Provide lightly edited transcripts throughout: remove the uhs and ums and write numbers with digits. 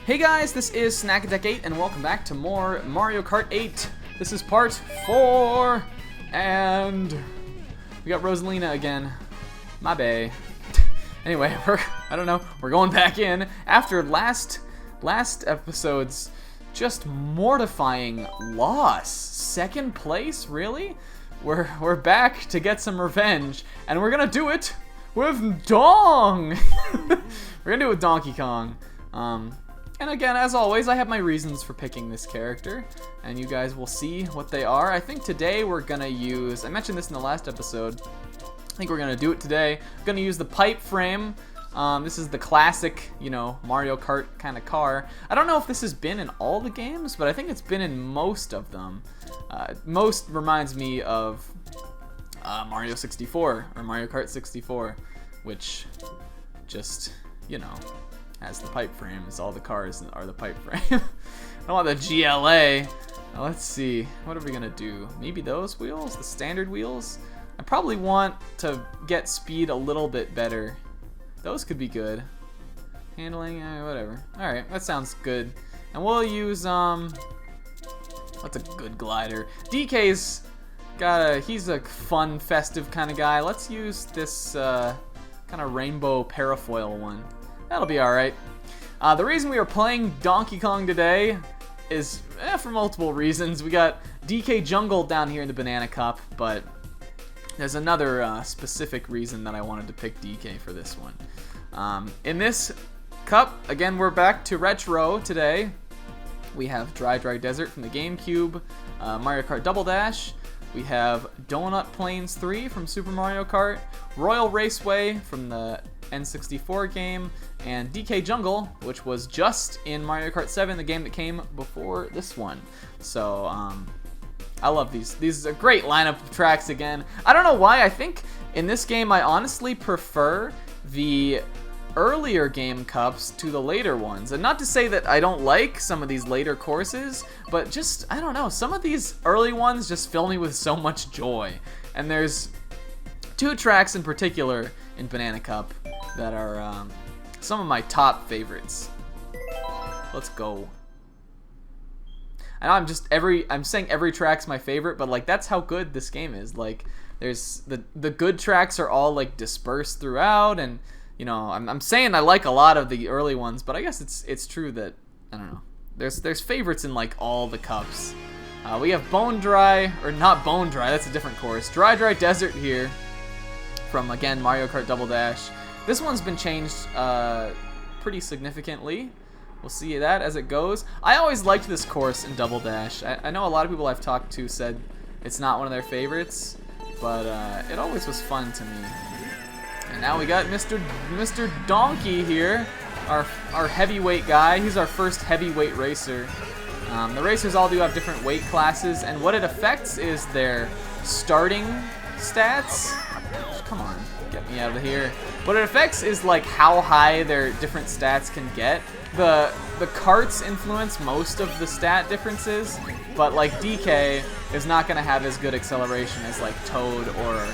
Hey guys, this is Snack8 and welcome back to more Mario Kart 8. This is part 4 and we got Rosalina again. My bae. Anyway, we're going back in after last episode's just mortifying loss. Second place, really? We're back to get some revenge and we're gonna do it with Dong. We're gonna do it with Donkey Kong. And again, as always, I have my reasons for picking this character, and you guys will see what they are. I think today we're gonna use, I mentioned this in the last episode, I think we're gonna do it today. I'm gonna use the pipe frame. This is the classic, Mario Kart kind of car. I don't know if this has been in all the games, but I think it's been in most of them. Most reminds me of Mario 64, or Mario Kart 64, which just, has the pipe frame. It's all the cars are the pipe frame. I don't want the GLA. Now, let's see. What are we gonna do? Maybe those wheels? The standard wheels? I probably want to get speed a little bit better. Those could be good. Handling, whatever. Alright, that sounds good. And we'll use, what's a good glider? DK's he's a fun, festive kind of guy. Let's use this, kind of rainbow parafoil one. That'll be alright. The reason we are playing Donkey Kong today is for multiple reasons. We got DK Jungle down here in the Banana Cup, but there's another specific reason that I wanted to pick DK for this one. In this cup, again, we're back to retro today. We have Dry Desert from the GameCube, Mario Kart Double Dash. We have Donut Plains 3 from Super Mario Kart, Royal Raceway from the N64 game, and DK Jungle, which was just in Mario Kart 7, the game that came before this one. So, I love these. These are a great lineup of tracks again. I don't know why. I think in this game I honestly prefer the earlier game cups to the later ones. And not to say that I don't like some of these later courses, but just, I don't know, some of these early ones just fill me with so much joy. And there's two tracks in particular in Banana Cup that are some of my top favorites. Let's go. I know I'm saying every track's my favorite, but like that's how good this game is. Like there's the good tracks are all like dispersed throughout, and I'm saying I like a lot of the early ones, but I guess it's true that I don't know. There's favorites in like all the cups. We have Bone Dry, or not Bone Dry, that's a different course. Dry Desert here from again Mario Kart Double Dash. This one's been changed pretty significantly. We'll see that as it goes. I always liked this course in Double Dash. I know a lot of people I've talked to said it's not one of their favorites, but it always was fun to me. And now we got Mr. Donkey here, our heavyweight guy. He's our first heavyweight racer. The racers all do have different weight classes, and what it affects is their starting stats. Come on, get me out of here. What it affects is like how high their different stats can get. The carts influence most of the stat differences, but like DK is not going to have as good acceleration as like Toad or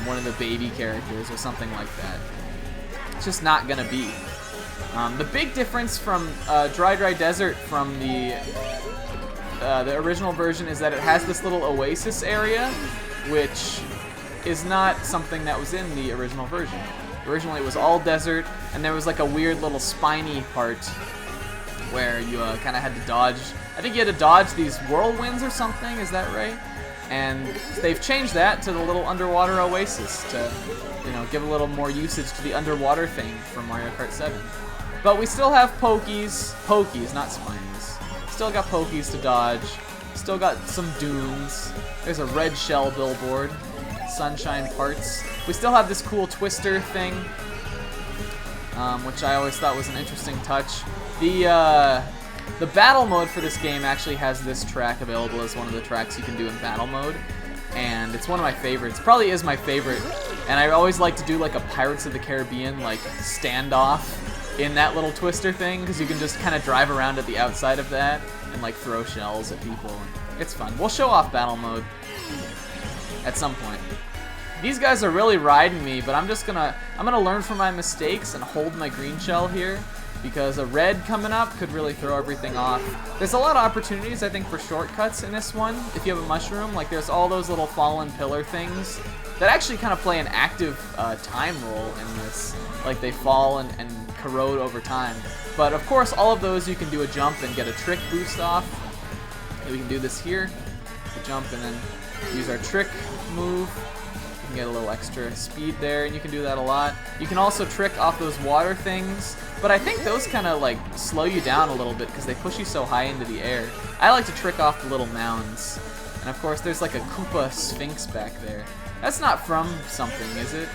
one of the baby characters or something like that. It's just not going to be. The big difference from Dry Desert from the original version is that it has this little oasis area, which is not something that was in the original version. Originally it was all desert, and there was like a weird little spiny part where you kind of had to dodge. I think you had to dodge these whirlwinds or something, is that right? And they've changed that to the little underwater oasis to, give a little more usage to the underwater thing from Mario Kart 7. But we still have Pokies, not Spinies. Still got Pokies to dodge. Still got some dunes. There's a red shell billboard. Sunshine parts. We still have this cool twister thing, which I always thought was an interesting touch. The battle mode for this game actually has this track available as one of the tracks you can do in battle mode, and it's one of my favorites. Probably is my favorite, and I always like to do like a Pirates of the Caribbean like standoff in that little twister thing, because you can just kind of drive around at the outside of that and like throw shells at people. It's fun. We'll show off battle mode at some point. These guys are really riding me, but I'm gonna learn from my mistakes and hold my green shell here. because a red coming up could really throw everything off. There's a lot of opportunities, I think, for shortcuts in this one. If you have a mushroom, like there's all those little fallen pillar things that actually kind of play an active time role in this. Like they fall and corrode over time. But of course, all of those you can do a jump and get a trick boost off. We can do this here, the jump, and then use our trick move. You can get a little extra speed there, and you can do that a lot. You can also trick off those water things, but I think those kind of like slow you down a little bit because they push you so high into the air. I like to trick off the little mounds. And of course, there's like a Koopa Sphinx back there. That's not from something, is it?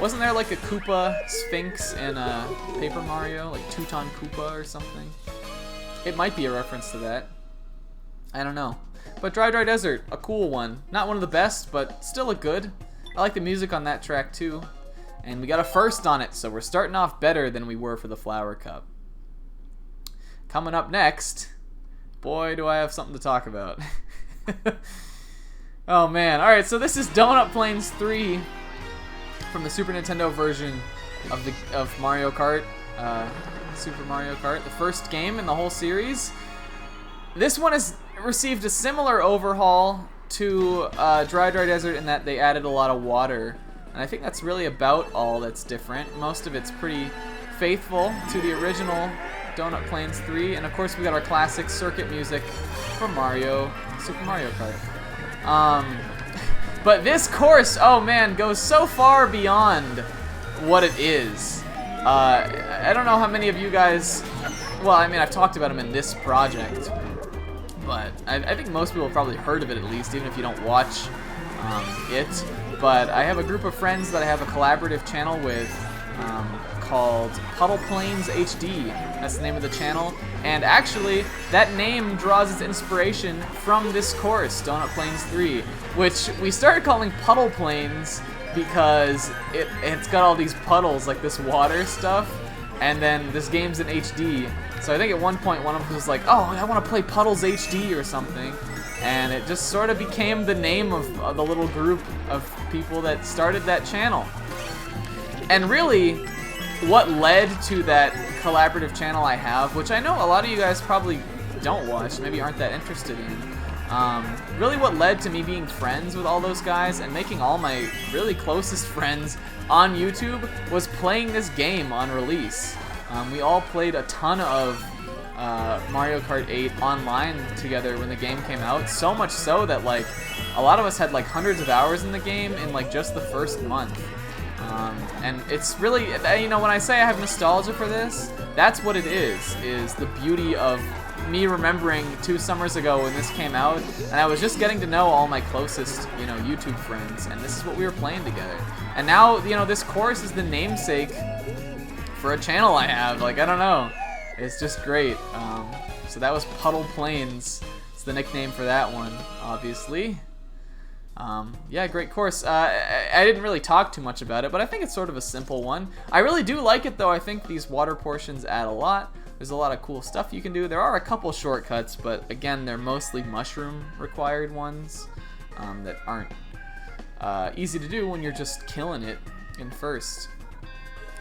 Wasn't there like a Koopa Sphinx in Paper Mario, like Teuton Koopa or something? It might be a reference to that. I don't know. But Dry Dry Desert, a cool one. Not one of the best, but still a good. I like the music on that track too. And we got a first on it, so we're starting off better than we were for the Flower Cup. Coming up next, boy do I have something to talk about. Oh man, alright, so this is Donut Plains 3 from the Super Nintendo version of Mario Kart, Super Mario Kart, the first game in the whole series. This one has received a similar overhaul to Dry Dry Desert in that they added a lot of water, and I think that's really about all that's different. Most of it's pretty faithful to the original Donut Plains 3, and of course we got our classic circuit music from Super Mario Kart. But this course, oh man, goes so far beyond what it is. I don't know how many of you guys, well, I mean, I've talked about them in this project, but I think most people have probably heard of it at least, even if you don't watch it. But I have a group of friends that I have a collaborative channel with called Puddle Plains HD. That's the name of the channel. And actually, that name draws its inspiration from this course, Donut Plains 3, which we started calling Puddle Plains because it's got all these puddles, like this water stuff, and then this game's in HD. So I think at one point one of us was like, oh, I want to play Puddles HD or something. And it just sort of became the name of the little group of people that started that channel. And really, what led to that collaborative channel I have, which I know a lot of you guys probably don't watch, maybe aren't that interested in, really what led to me being friends with all those guys and making all my really closest friends on YouTube was playing this game on release. We all played a ton of Mario Kart 8 online together when the game came out, so much so that like a lot of us had like hundreds of hours in the game in like just the first month. And it's really, you know, when I say I have nostalgia for this, that's what it is the beauty of me remembering 2 summers ago when this came out, and I was just getting to know all my closest, you know, YouTube friends, and this is what we were playing together. And now, you know, this course is the namesake for a channel I have. Like, I don't know. It's just great. So that was Puddle Plains. It's the nickname for that one, obviously. Yeah, great course. I didn't really talk too much about it, but I think it's sort of a simple one. I really do like it, though. I think these water portions add a lot. There's a lot of cool stuff you can do. There are a couple shortcuts, but again, they're mostly mushroom-required ones that aren't easy to do when you're just killing it in first.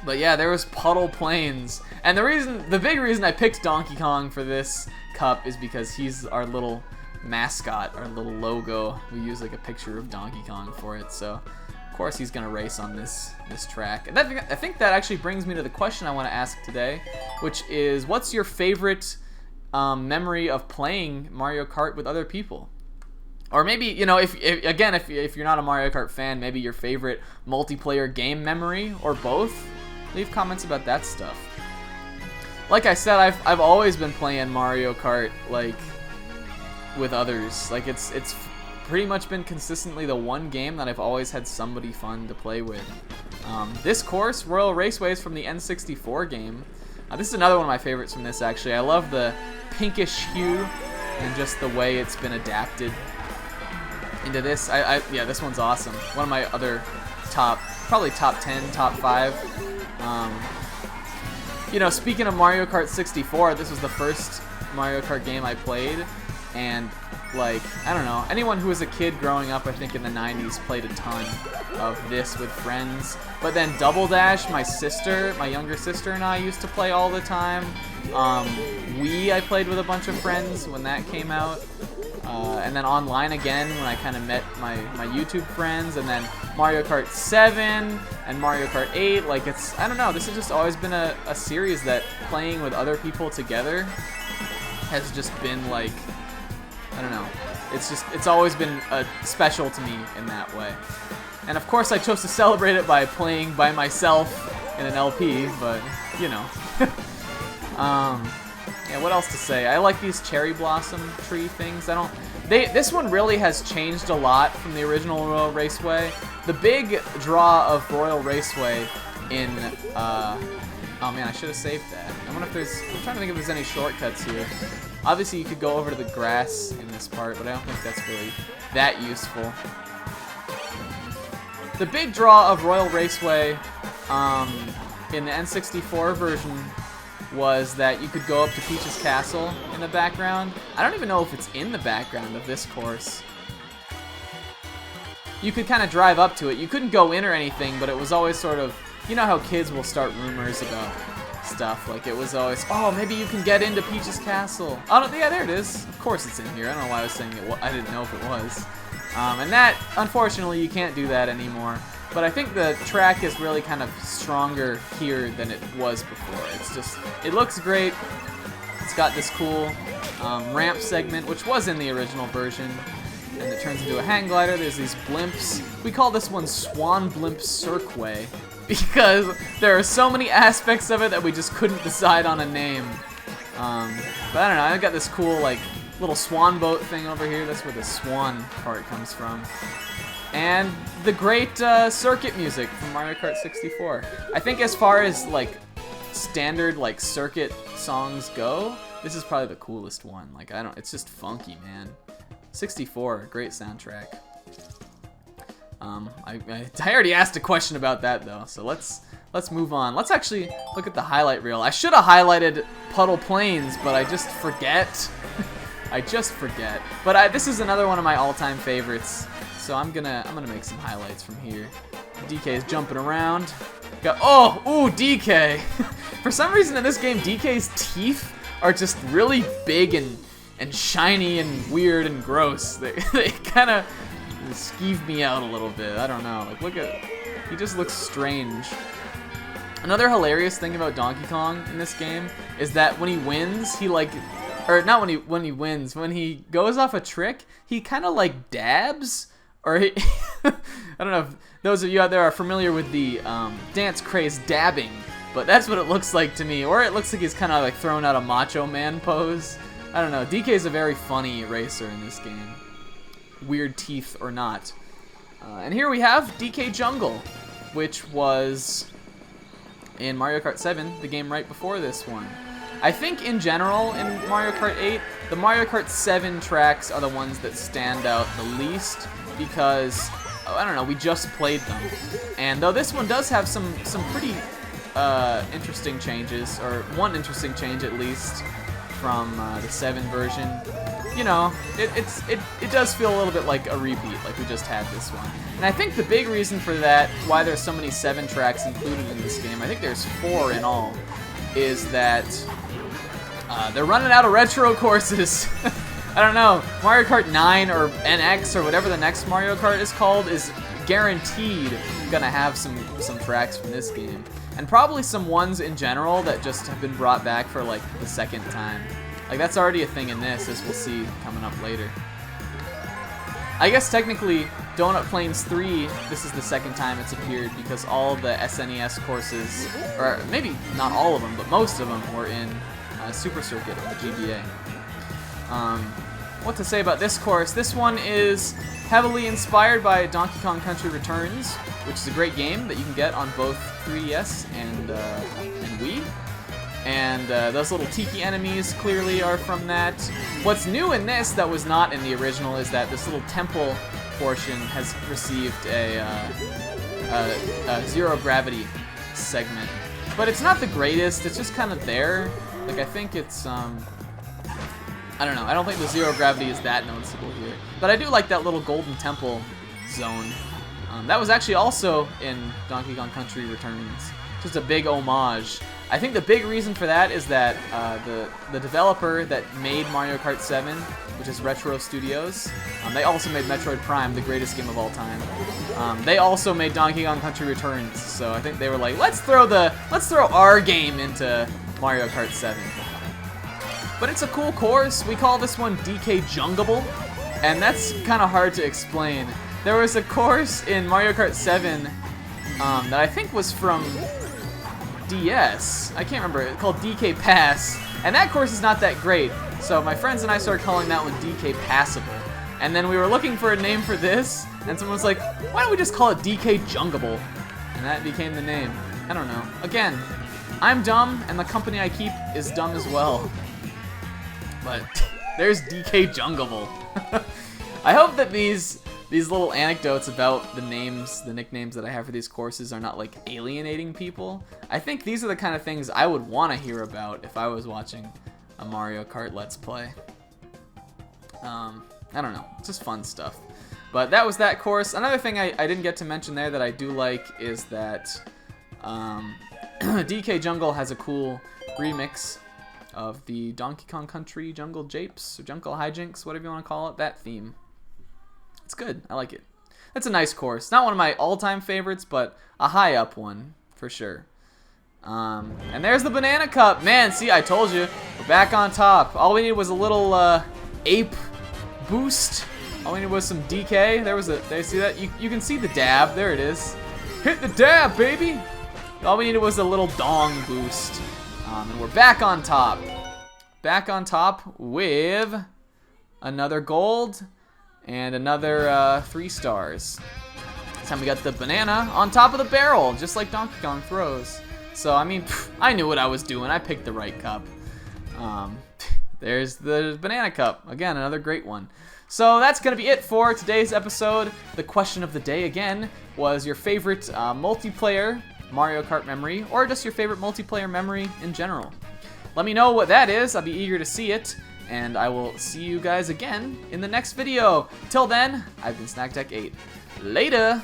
But yeah, there was Puddle Plains, and the big reason I picked Donkey Kong for this cup is because he's our little mascot, our little logo. We use like a picture of Donkey Kong for it, so of course he's gonna race on this track. And I think that actually brings me to the question I want to ask today, which is, what's your favorite memory of playing Mario Kart with other people? Or maybe, you know, if you're not a Mario Kart fan, maybe your favorite multiplayer game memory, or both. Leave comments about that stuff. Like I said, I've always been playing Mario Kart like with others. Like it's pretty much been consistently the one game that I've always had somebody fun to play with. This course, Royal Raceways from the N64 game. This is another one of my favorites from this, actually. I love the pinkish hue and just the way it's been adapted into this. Yeah, this one's awesome. One of my other probably top 10, top 5. You know, speaking of Mario Kart 64, this was the first Mario Kart game I played, and like, I don't know, anyone who was a kid growing up, I think in the 90s, played a ton of this with friends. But then Double Dash, my younger sister and I used to play all the time. Wii, I played with a bunch of friends when that came out. And then online again when I kind of met my YouTube friends. And then Mario Kart 7 and Mario Kart 8. Like, it's, I don't know, this has just always been a series that playing with other people together has just been like, I don't know, it's always been special to me in that way. And of course I chose to celebrate it by playing by myself in an LP, but, you know. Yeah, what else to say? I like these cherry blossom tree things. This one really has changed a lot from the original Royal Raceway. The big draw of Royal Raceway in, oh man, I should have saved that. I wonder if I'm trying to think if there's any shortcuts here. Obviously you could go over to the grass in this part, but I don't think that's really that useful. The big draw of Royal Raceway in the N64 version was that you could go up to Peach's Castle in the background. I don't even know if it's in the background of this course. You could kind of drive up to it. You couldn't go in or anything, but it was always sort of, you know how kids will start rumors about stuff. Like, it was always, oh, maybe you can get into Peach's Castle. Oh, yeah, there it is. Of course it's in here. I don't know why I was saying it. I didn't know if it was. And that, unfortunately, you can't do that anymore. But I think the track is really kind of stronger here than it was before. It's just, it looks great. It's got this cool ramp segment, which was in the original version. And it turns into a hang glider. There's these blimps. We call this one Swan Blimp Cirqueway, because there are so many aspects of it that we just couldn't decide on a name. But I don't know, I got this cool, like, little swan boat thing over here. That's where the swan part comes from. And the great circuit music from Mario Kart 64. I think as far as, like, standard, like, circuit songs go, this is probably the coolest one. Like, it's just funky, man. 64, great soundtrack. I already asked a question about that though, so let's move on. Let's actually look at the highlight reel. I should have highlighted Puddle Plains, but I just forget. I just forget. But this is another one of my all-time favorites, so I'm gonna make some highlights from here. DK is jumping around. Ooh, DK. For some reason in this game, DK's teeth are just really big and shiny and weird and gross. They kind of skeeve me out a little bit. I don't know. Like, he just looks strange. Another hilarious thing about Donkey Kong in this game is that when he wins, or not when he wins, when he goes off a trick, he kind of like dabs, or I don't know if those of you out there are familiar with the dance craze dabbing, but that's what it looks like to me. Or it looks like he's kind of like throwing out a Macho Man pose. I don't know. DK is a very funny racer in this game. Weird teeth or not. And here we have DK Jungle, which was in Mario Kart 7, the game right before this one. I think in general in Mario Kart 8, the Mario Kart 7 tracks are the ones that stand out the least because, I don't know, we just played them. And though this one does have some pretty interesting changes, or one interesting change at least, from the 7 version. You know, it does feel a little bit like a repeat, like we just had this one. And I think the big reason for that, why there's so many 7 tracks included in this game, I think there's 4 in all, is that they're running out of retro courses. I don't know, Mario Kart 9 or NX or whatever the next Mario Kart is called is guaranteed gonna have some tracks from this game. And probably some ones in general that just have been brought back for like the second time. Like that's already a thing in this, as we'll see coming up later. I guess technically Donut Plains 3, this is the second time it's appeared because all the SNES courses, or maybe not all of them, but most of them were in Super Circuit of the GBA. What to say about this course? This one is heavily inspired by Donkey Kong Country Returns, which is a great game that you can get on both 3DS and Wii. And those little tiki enemies clearly are from that. What's new in this that was not in the original is that this little temple portion has received a zero gravity segment. But it's not the greatest, it's just kind of there. Like I think it's, I I don't know. I don't think the zero gravity is that noticeable here. But I do like that little golden temple zone. That was actually also in Donkey Kong Country Returns. Just a big homage. I think the big reason for that is that the developer that made Mario Kart 7, which is Retro Studios, they also made Metroid Prime, the greatest game of all time. They also made Donkey Kong Country Returns, so I think they were like, let's throw our game into Mario Kart 7. But it's a cool course. We call this one DK Jungable, and that's kind of hard to explain. There was a course in Mario Kart 7 that I think was from DS. I can't remember. It's called DK Pass, and that course is not that great. So my friends and I started calling that one DK Passable. And then we were looking for a name for this, and someone was like, why don't we just call it DK Jungable? And that became the name. I don't know. Again, I'm dumb, and the company I keep is dumb as well. But there's DK Jungable. I hope that these little anecdotes about the nicknames that I have for these courses are not like alienating people. I think these are the kind of things I would want to hear about if I was watching a Mario Kart Let's Play. I don't know, it's just fun stuff. But that was that course. Another thing I didn't get to mention there that I do like is that DK Jungle has a cool remix of the Donkey Kong Country Jungle Japes, or Jungle Hijinks, whatever you want to call it, that theme. It's good. I like it. That's a nice course. Not one of my all-time favorites, but a high-up one, for sure. And there's the Banana Cup. Man, see, I told you. We're back on top. All we needed was a little ape boost. All we needed was some DK. There, see that? You can see the dab. There it is. Hit the dab, baby! All we needed was a little dong boost. And we're back on top. Back on top with another gold and another 3 stars. This time we got the banana on top of the barrel, just like Donkey Kong throws. So, I mean, I knew what I was doing. I picked the right cup. There's the Banana Cup. Again, another great one. So that's going to be it for today's episode. The question of the day, again, was your favorite multiplayer Mario Kart memory, or just your favorite multiplayer memory in general. Let me know what that is. I'll be eager to see it. And I will see you guys again in the next video. Till then, I've been SnackTech8. Later!